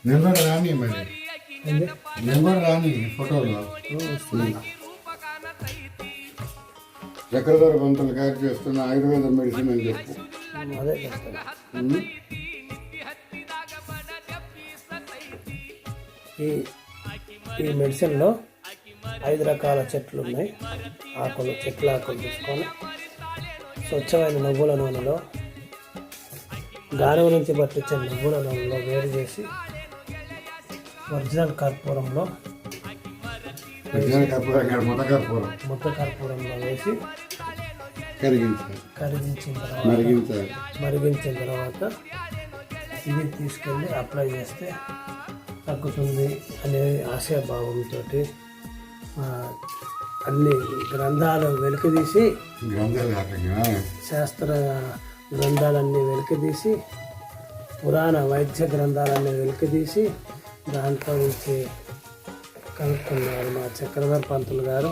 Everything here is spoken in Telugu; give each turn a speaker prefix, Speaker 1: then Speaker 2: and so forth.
Speaker 1: నేను కూడా రాని మరి నేను కూడా రాని ఫోటోలో చక్రధర పంతులు క్యారీ చేస్తున్న ఆయుర్వేద మెడిసిన్ అని చెప్పు.
Speaker 2: అదే చెప్తాను. ఈ మెడిసిన్లో 5 రకాల చెట్లు ఉన్నాయి. చెట్ల ఆకులు తీసుకొని స్వచ్ఛమైన నువ్వుల నూనెలో, గానుగ నుంచి పట్టించిన నువ్వుల నూనెలో వేడి చేసి ఒరిజినల్ కర్పూరంలో ముద్ద కర్పూరంలో వేసి మరిగించిన తర్వాత ఇది తీసుకెళ్ళి అప్లై చేస్తే తగ్గుతుంది అనే ఆశాభావంతో అన్ని గ్రంథాలు వెలికితీసి శాస్త్ర గ్రంథాలన్నీ వెలికితీసి పురాణ వైద్య గ్రంథాలన్నీ వెలికితీసి దాంట్లో నుంచి కనుక్కున్నారు మా చక్రధర్ పంతులు గారు.